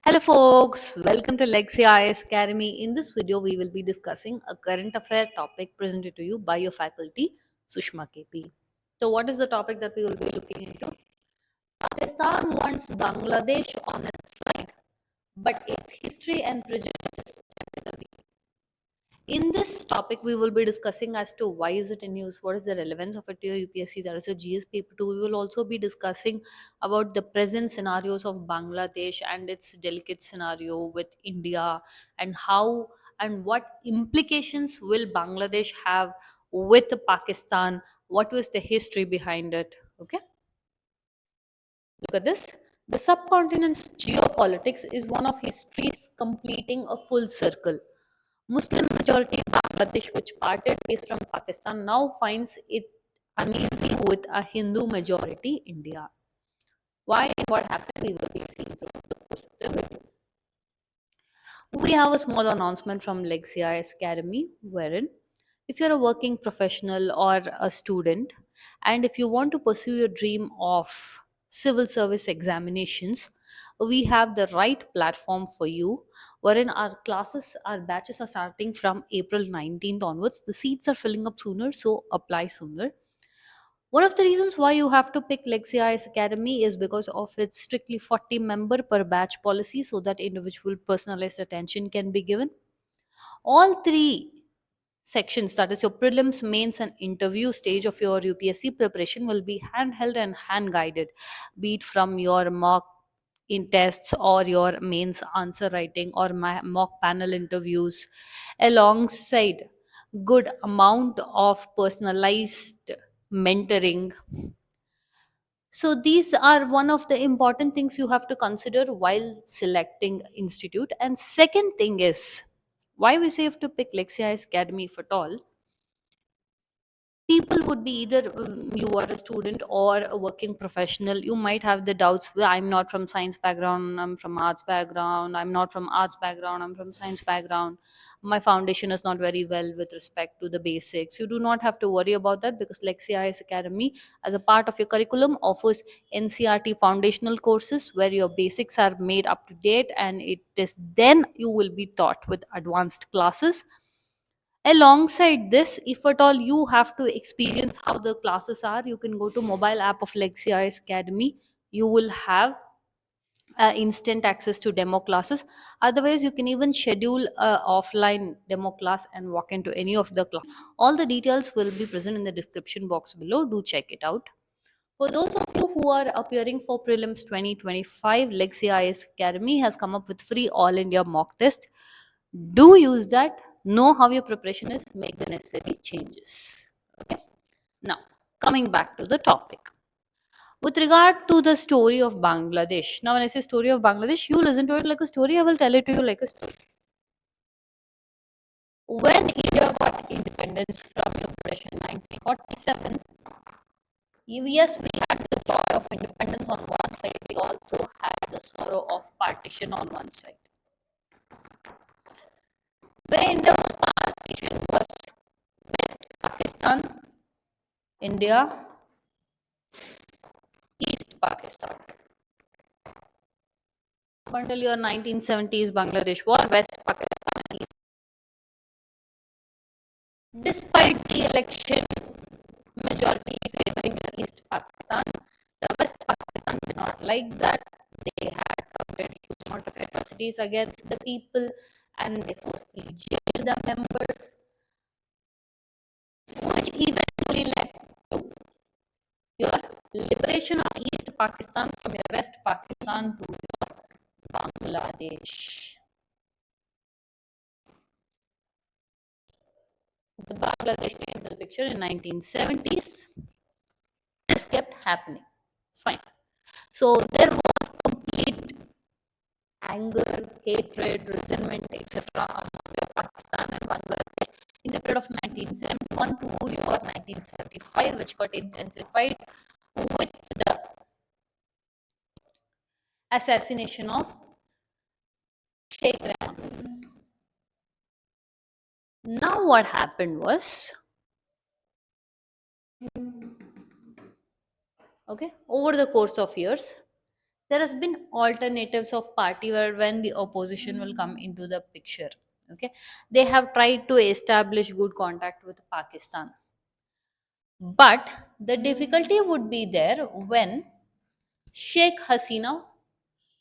Hello folks, welcome to Lexi IAS Academy. In this video, we will be discussing a current affair topic presented to you by your faculty, Sushma KP. So what is the topic that we will be looking into? Pakistan wants Bangladesh on its side, but its history and prejudices. In this topic, we will be discussing as to why is it in use, what is the relevance of it to your UPSC, that is a GS paper 2. We will also be discussing about the present scenarios of Bangladesh and its delicate scenario with India, and how and what implications will Bangladesh have with Pakistan, what was the history behind it. Okay, look at this. The subcontinent's geopolitics is one of history's completing a full circle. Muslim majority Bangladesh, which parted ways from Pakistan, now finds it uneasy with a Hindu majority India. Why and what happened, we will be seeing throughout the course of the video. We have a small announcement from Lexia's Academy, wherein if you're a working professional or a student, and if you want to pursue your dream of civil service examinations, we have the right platform for you, wherein our batches are starting from April 19th onwards. The seats are filling up sooner, so apply sooner. One of the reasons why you have to pick Lexia's Academy is because of its strictly 40 member per batch policy, so that individual personalized attention can be given. All three sections, that is your prelims, mains, and interview stage of your UPSC preparation, will be handheld and hand guided, be it from your mock in tests or your mains answer writing or mock panel interviews, alongside good amount of personalized mentoring. So these are one of the important things you have to consider while selecting institute. And second thing is, why we say you have to pick Lexia's Academy if at all. People would be either you are a student or a working professional. You might have the doubts, "Well, I'm not from science background, I'm from arts background, I'm not from arts background, I'm from science background, my foundation is not very well with respect to the basics." You do not have to worry about that, because Lexia's Academy, as a part of your curriculum, offers NCRT foundational courses where your basics are made up to date, and it is then you will be taught with advanced classes. Alongside this, if at all you have to experience how the classes are, you can go to mobile app of Lexia's Academy. You will have instant access to demo classes. Otherwise, you can even schedule a offline demo class and walk into any of the class. All the details will be present in the description box below. Do check it out. For those of you who are appearing for prelims 2025, Lexia's Academy has come up with free all India mock test. Do use that, know how your preparation is, make the necessary changes. Okay, now coming back to the topic with regard to the story of Bangladesh. Now when I say story of Bangladesh, you listen to it like a story, I will tell it to you like a story. When India got independence from the oppression in 1947, yes, we had the joy of independence on one side, we also had the sorrow of partition on one side. Where India was partition was West Pakistan, India, East Pakistan. Up until your 1970s Bangladesh war, West Pakistan, East. Despite the election majority favoring the East Pakistan, the West Pakistan did not like that. They had committed huge amount of atrocities against the people, and they forcefully jailed the members, which eventually led to your liberation of East Pakistan from your West Pakistan to your Bangladesh. The Bangladesh came into the picture in 1970s. This kept happening. Fine. So there was complete anger, hatred, resentment, etc. among Pakistan and Bangladesh in the period of 1971 to your 1975, which got intensified with the assassination of Sheikh Rahman. Now what happened was, okay, over the course of years, there has been alternatives of party where when the opposition will come into the picture. Okay, they have tried to establish good contact with Pakistan, but the difficulty would be there when Sheikh Hasina,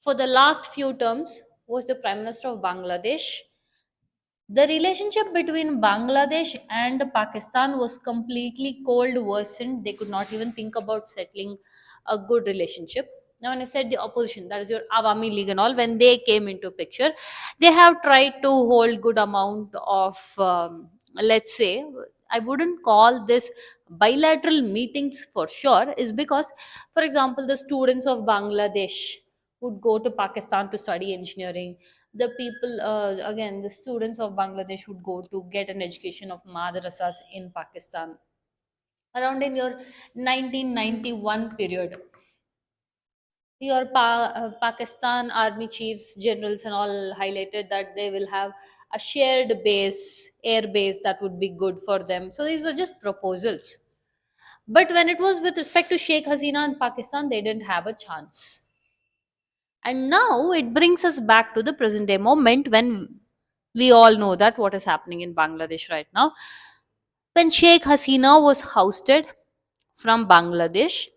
for the last few terms, was the Prime Minister of Bangladesh. The relationship between Bangladesh and Pakistan was completely cold, worsened. They could not even think about settling a good relationship. Now, when I said the opposition, that is your Awami League and all, when they came into picture, they have tried to hold good amount of, let's say, I wouldn't call this bilateral meetings for sure, is because, for example, the students of Bangladesh would go to Pakistan to study engineering. The people, again, the students of Bangladesh would go to get an education of madrasas in Pakistan around in your 1991 period. Your Pakistan army chiefs, generals and all highlighted that they will have a shared base, air base, that would be good for them. So these were just proposals, but when it was with respect to Sheikh Hasina and Pakistan, they didn't have a chance. And now it brings us back to the present day moment when we all know that what is happening in Bangladesh right now. When Sheikh Hasina was ousted from Bangladesh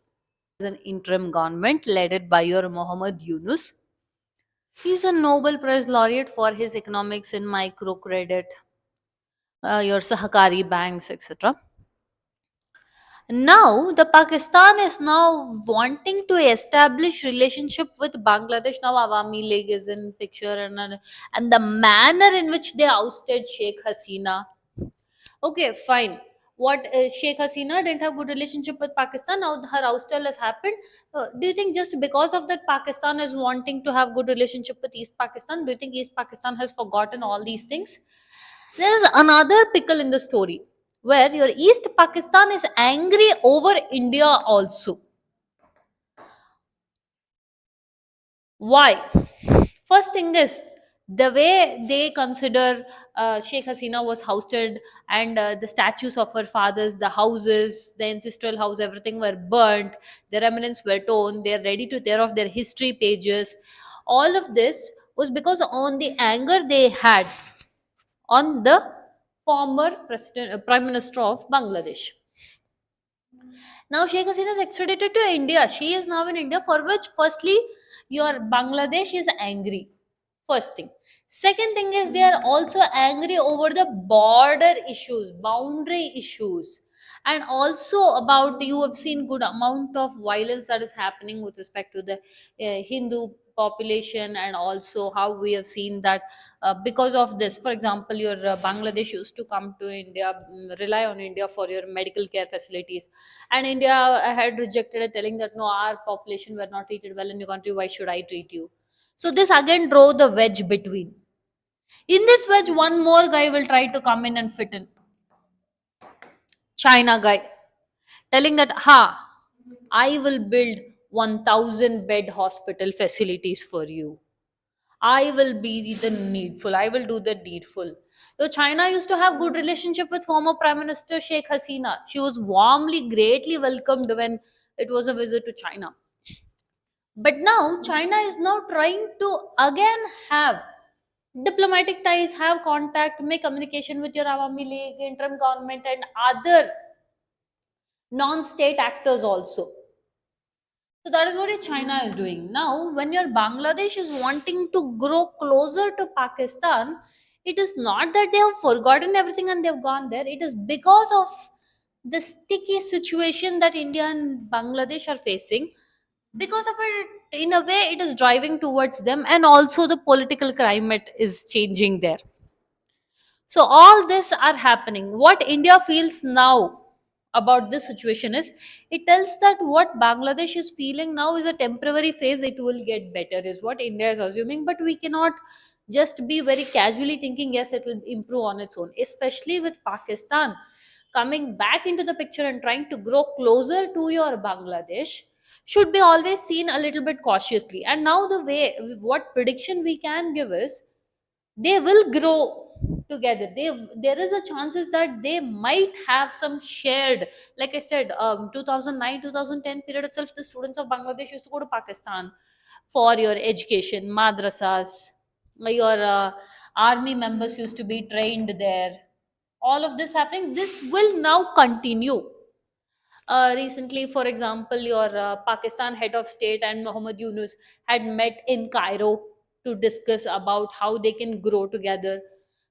as an interim government led by your Muhammad Yunus, he's a Nobel Prize laureate for his economics in microcredit, your Sahakari banks, etc. Now the Pakistan is now wanting to establish relationship with Bangladesh. Now Awami League is in picture, and the manner in which they ousted Sheikh Hasina. Okay, fine. What, Sheikh Hasina didn't have good relationship with Pakistan. Now her oustal has happened. Do you think just because of that Pakistan is wanting to have good relationship with East Pakistan? Do you think East Pakistan has forgotten all these things? There is another pickle in the story where your East Pakistan is angry over India also. Why? First thing is the way they consider Sheikh Hasina was housed, and the statues of her fathers, the houses, the ancestral house, everything were burnt, their remnants were torn, they're ready to tear off their history pages. All of this was because on the anger they had on the former president, prime minister of Bangladesh. Now Sheikh Hasina is extradited to India. She is now in India, for which firstly your Bangladesh is angry. First thing. Second thing is they are also angry over the border issues, boundary issues, and also about, you have seen good amount of violence that is happening with respect to the Hindu population, and also how we have seen that because of this, for example, your Bangladesh used to come to India, rely on India for your medical care facilities, and India had rejected it, telling that no, our population were not treated well in your country, why should I treat you? So this again drove the wedge between. In this wedge, one more guy will try to come in and fit in. China guy, telling that, ha, I will build 1000 bed hospital facilities for you. I will be the needful. I will do the needful. So China used to have good relationship with former Prime Minister Sheikh Hasina. She was warmly, greatly welcomed when it was a visit to China. But now China is now trying to again have diplomatic ties, have contact, make communication with your Awami League, interim government, and other non-state actors also. So that is what your China is doing. Now, when your Bangladesh is wanting to grow closer to Pakistan, it is not that they have forgotten everything and they've gone there. It is because of the sticky situation that India and Bangladesh are facing. Because of it, in a way, it is driving towards them, and also the political climate is changing there. So all this are happening. What India feels now about this situation is, it tells that what Bangladesh is feeling now is a temporary phase. It will get better, is what India is assuming. But we cannot just be very casually thinking yes, it will improve on its own. Especially with Pakistan coming back into the picture and trying to grow closer to your Bangladesh, should be always seen a little bit cautiously. And now the way, what prediction we can give is, they will grow together. There is a chances that they might have some shared, like I said, 2009 2010 period itself, the students of Bangladesh used to go to Pakistan for your education, madrasas, your army members used to be trained there. All of this happening, this will now continue. Recently, for example, your Pakistan head of state and Muhammad Yunus had met in Cairo to discuss about how they can grow together.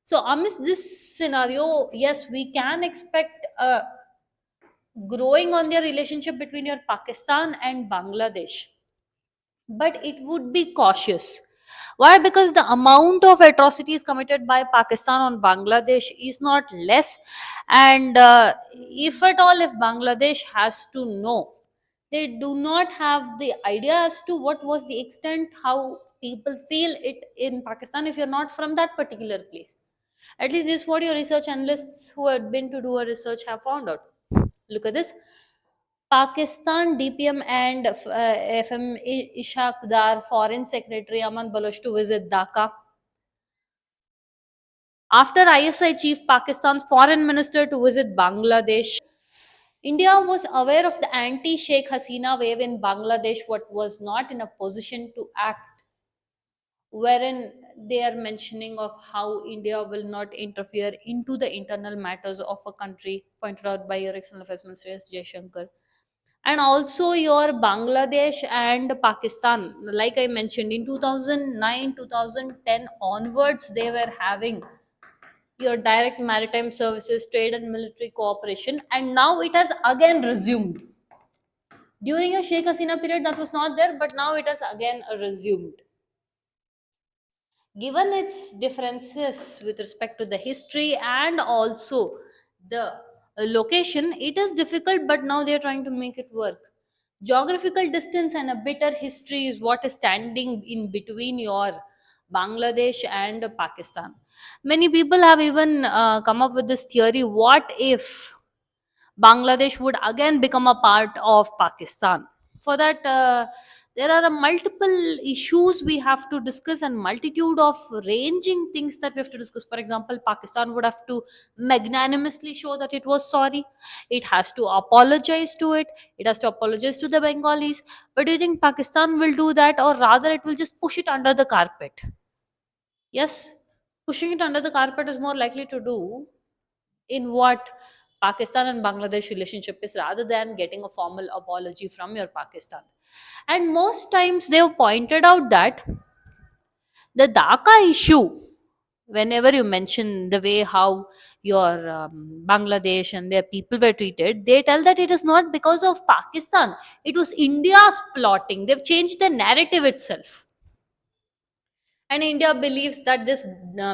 So amidst this scenario, yes, we can expect growing on their relationship between your Pakistan and Bangladesh, but it would be cautious. Why? Because the amount of atrocities committed by Pakistan on Bangladesh is not less, and if at all, if Bangladesh has to know, they do not have the idea as to what was the extent how people feel it in Pakistan if you're not from that particular place. At least this is what your research analysts who had been to do a research have found out. Look at this. Pakistan DPM and FM Ishaq Dar, Foreign Secretary Aman Baloch to visit Dhaka. After ISI Chief Pakistan's Foreign Minister to visit Bangladesh. India was aware of the anti Sheikh Hasina wave in Bangladesh, but was not in a position to act, wherein they are mentioning of how India will not interfere into the internal matters of a country, pointed out by your External Affairs Minister S. Jaishankar. And also your Bangladesh and Pakistan, like I mentioned, in 2009, 2010 onwards, they were having your direct maritime services, trade and military cooperation, and now it has again resumed. During a Sheikh Hasina period, that was not there, but now it has again resumed. Given its differences with respect to the history and also the location, it is difficult, but now they are trying to make it work. Geographical distance and a bitter history is what is standing in between your Bangladesh and Pakistan. Many people have even come up with this theory: what if Bangladesh would again become a part of Pakistan? For that, there are a multiple issues we have to discuss and multitude of ranging things that we have to discuss. For example, Pakistan would have to magnanimously show that it was sorry. It has to apologize to it. It has to apologize to the Bengalis. But do you think Pakistan will do that, or rather, it will just push it under the carpet? Yes, pushing it under the carpet is more likely to do in what Pakistan and Bangladesh relationship is, rather than getting a formal apology from your Pakistan. And most times they have pointed out that the Dhaka issue, whenever you mention the way how your Bangladesh and their people were treated, they tell that it is not because of Pakistan, it was India's plotting. They've changed the narrative itself. And India believes that this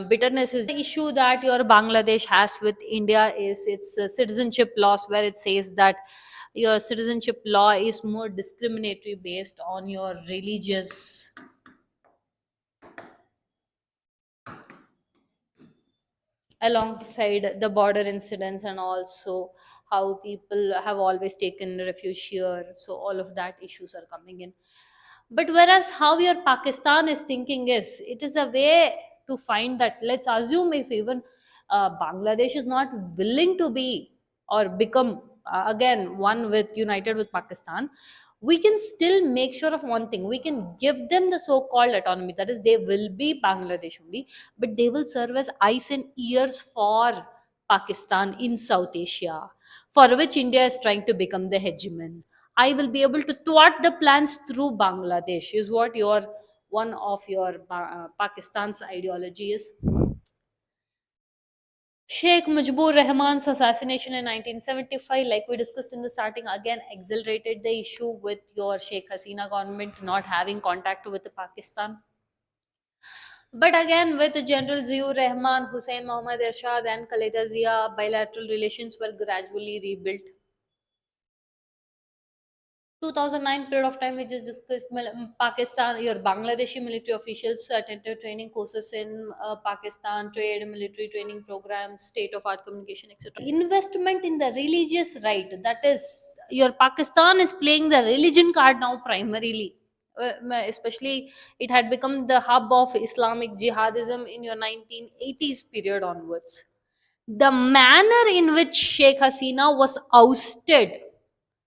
bitterness is the issue that your Bangladesh has with India is its citizenship laws, where it says that your citizenship law is more discriminatory based on your religious, alongside the border incidents, and also how people have always taken refuge here. So all of that issues are coming in. But whereas how your Pakistan is thinking is, it is a way to find that, let's assume if even Bangladesh is not willing to be or become again one with united with Pakistan, we can still make sure of one thing: we can give them the so-called autonomy, that is they will be Bangladesh only, but they will serve as eyes and ears for Pakistan in South Asia, for which India is trying to become the hegemon. I will be able to thwart the plans through Bangladesh, is what your one of your Pakistan's ideology is. Sheikh Mujibur Rahman's assassination in 1975, like we discussed in the starting, again accelerated the issue with your Sheikh Hasina government not having contact with Pakistan. But again, with General Ziaur Rahman, Hussein Mohammad Ershad, and Khaleda Zia, bilateral relations were gradually rebuilt. 2009 period of time we just discussed, Pakistan, your Bangladeshi military officials attended training courses in Pakistan, trade, military training programs, state of art communication, etc. Investment in the religious right, that is your Pakistan is playing the religion card now primarily. Especially it had become the hub of Islamic jihadism in your 1980s period onwards. The manner in which Sheikh Hasina was ousted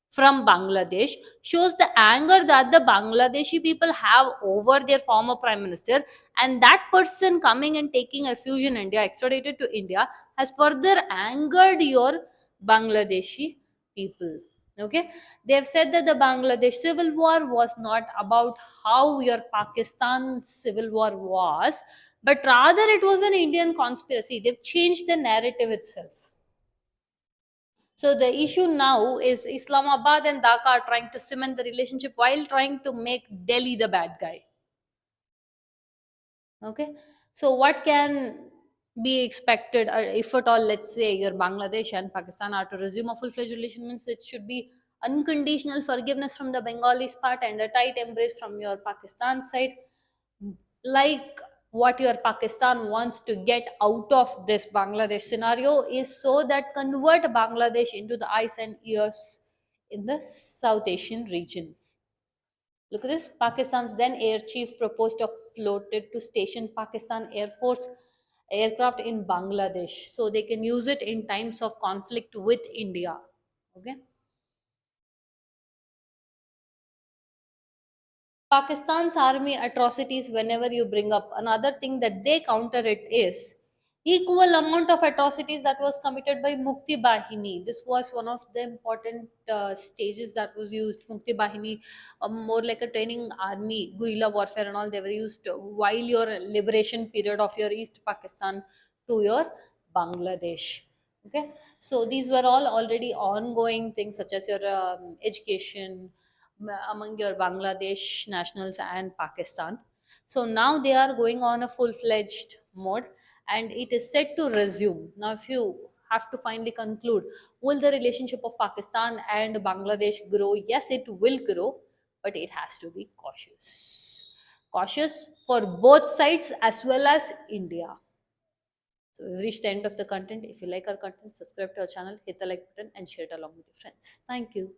from Bangladesh shows the anger that the Bangladeshi people have over their former prime minister, and that person coming and taking refuge in India, extradited to India, has further angered your Bangladeshi people. Okay, they have said that the Bangladesh civil war was not about how your Pakistan civil war was, but rather it was an Indian conspiracy. They've changed the narrative itself. So the issue now is Islamabad and Dhaka are trying to cement the relationship while trying to make Delhi the bad guy. Okay. So what can be expected, or if at all, let's say your Bangladesh and Pakistan are to resume a full-fledged relation, means it should be unconditional forgiveness from the Bengalis part and a tight embrace from your Pakistan side. Like what your Pakistan wants to get out of this Bangladesh scenario is so that convert Bangladesh into the eyes and ears in the South Asian region. Look at this. Pakistan's then air chief proposed to floated to station Pakistan Air Force aircraft in Bangladesh so they can use it in times of conflict with India. Okay. Pakistan's army atrocities, whenever you bring up another thing that they counter it is equal amount of atrocities that was committed by Mukti Bahini. This was one of the important stages that was used. Mukti Bahini, more like a training army, guerrilla warfare and all. They were used while your liberation period of your East Pakistan to your Bangladesh. Okay, so these were all already ongoing things such as your education among your Bangladesh nationals and Pakistan. So now they are going on a full fledged mode and it is set to resume. Now, if you have to finally conclude, will the relationship of Pakistan and Bangladesh grow? Yes, it will grow, but it has to be cautious. Cautious for both sides as well as India. So we've reached the end of the content. If you like our content, subscribe to our channel, hit the like button, and share it along with your friends. Thank you.